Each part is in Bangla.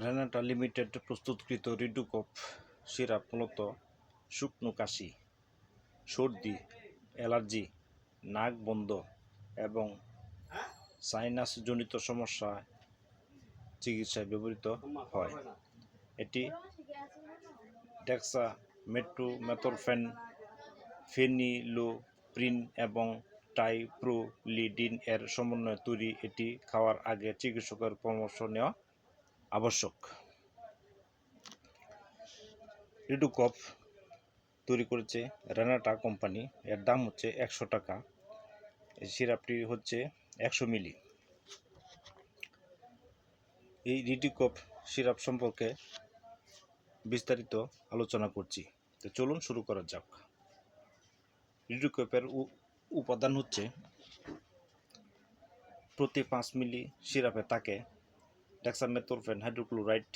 রেনাটা লিমিটেড প্রস্তুতকৃত রিডুকপ সিরাপ মূলত শুকনো কাশি, সর্দি, অ্যালার্জি, নাক বন্ধ এবং সাইনাসজনিত সমস্যা চিকিৎসায় ব্যবহৃত হয়। এটি ডেক্সামেথোপ্রেন, ফেনিলোপ্রিন এবং ট্রাইপ্রোলিডিন এর সমন্বয়ে তৈরি। এটি খাওয়ার আগে চিকিৎসকের পরামর্শ নেওয়া আবশ্যক। রিডুকপ তৈরি করেছে রেনাটা কোম্পানি। এর দাম হচ্ছে 100 টাকা। এই সিরাপটি হচ্ছে 100 মিলি। এই রিডুকপ সিরাপ সম্পর্কে বিস্তারিত আলোচনা করছি, তো চলুন শুরু করা যাক। রিডুকপের উপাদান হচ্ছে প্রতি 5 মিলি সিরাপে থাকে ডেক্সামেথোপ্রেন হাইড্রোক্লোরাইড,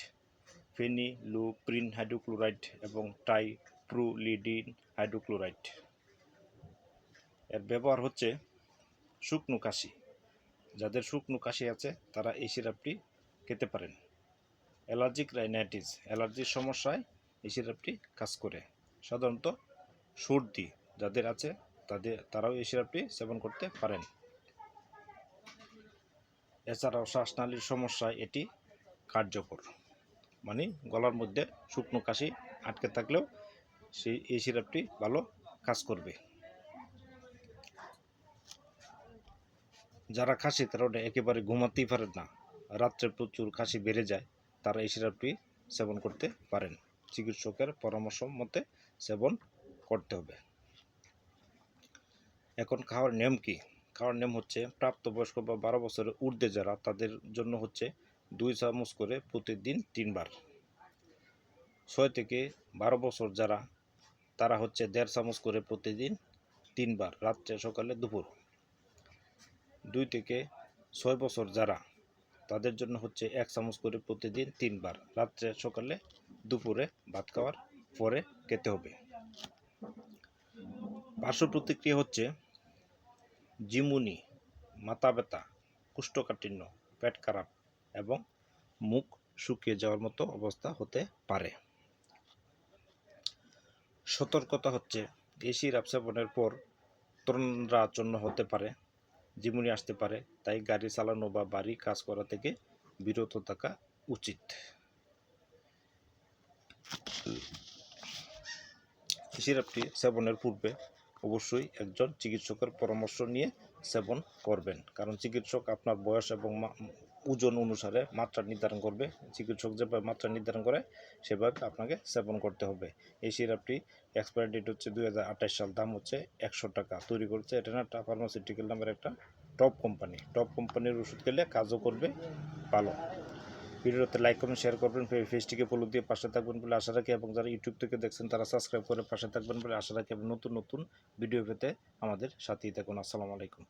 ফেনিলোপ্রিন হাইড্রোক্লোরাইড এবং ট্রাইপ্রোলিডিন হাইড্রোক্লোরাইড। এর ব্যবহার হচ্ছে শুকনো কাশি। যাদের শুকনো কাশি আছে তারা এই সিরাপটি খেতে পারেন। অ্যালার্জিক রাইনাইটিস, অ্যালার্জির সমস্যায় এই সিরাপটি কাজ করে। সাধারণত সর্দি যাদের আছে তারাও এই সিরাপটি সেবন করতে পারেন। এছাড়াও শ্বাসনালীর সমস্যায় এটি কার্যকর, মানে গলার মধ্যে শুকনো কাশি আটকে থাকলেও এই সিরাপটি ভালো কাজ করবে। যারা কাশি তারা একেবারে ঘুমাতেই পারেন না, রাত্রে প্রচুর কাশি বেড়ে যায়, তারা এই সিরাপটি সেবন করতে পারেন। চিকিৎসকের পরামর্শ মতে সেবন করতে হবে। এখন খাওয়ার নিয়ম কি? খাওয়ার নিয়ম হচ্ছে প্রাপ্তবয়স্ক বা 12 বছরের ঊর্ধ্বে যারা, তাদের জন্য হচ্ছে 2 চামচ করে প্রতিদিন 3 বার। 6 থেকে 12 বছর যারা, তারা হচ্ছে 1.5 চামচ করে প্রতিদিন 3 বার, রাত্রে, সকালে, দুপুর। 2 থেকে 6 বছর যারা, তাদের জন্য হচ্ছে 1 চামচ করে প্রতিদিন 3 বার, রাত্রে, সকালে, দুপুরে ভাত খাওয়ার পরে খেতে হবে। পার্শ্ব প্রতিক্রিয়া হচ্ছে ঝিমুনি, মাথা ব্যথা, কোষ্ঠকাঠিন্য, পেট খারাপ এবং মুখ শুকিয়ে যাওয়ার মতো অবস্থা হতে পারে। সতর্কতা হচ্ছে এই সিরাপ সেবনের পর তন্দ্রাচ্ছন্ন হতে পারে, ঝিমুনি আসতে পারে, তাই গাড়ি চালানো বা বাড়ি কাজ করা থেকে বিরত থাকা উচিত। এই সিরাপটি সেবনের পূর্বে অবশ্যই একজন চিকিৎসকের পরামর্শ নিয়ে সেবন করবেন, কারণ চিকিৎসক আপনার বয়স এবং ওজন অনুসারে মাত্রা নির্ধারণ করবে। চিকিৎসক যেভাবে মাত্রা নির্ধারণ করে সেভাবে আপনাকে সেবন করতে হবে। এই সিরাপটি এক্সপায়ারি ডেট হচ্ছে 2028 সাল, দাম হচ্ছে 100 টাকা। তৈরি করছে রেনাটা ফার্মাসিউটিক্যাল নামের একটা টপ কোম্পানি। টপ কোম্পানির ওষুধ খেলে কাজও করবে ভালো। ভিডিওতে লাইক কমেন্ট শেয়ার করবেন, পেজটিকে ফলো দিয়ে পাশে থাকবেন বলে আশা রাখি, এবং যারা ইউটিউব থেকে দেখছেন তারা সাবস্ক্রাইব করে পাশে থাকবেন বলে আশা রাখি, এবং নতুন নতুন ভিডিও পেতে আমাদের সাথেই থাকুন। আসসালামু আলাইকুম।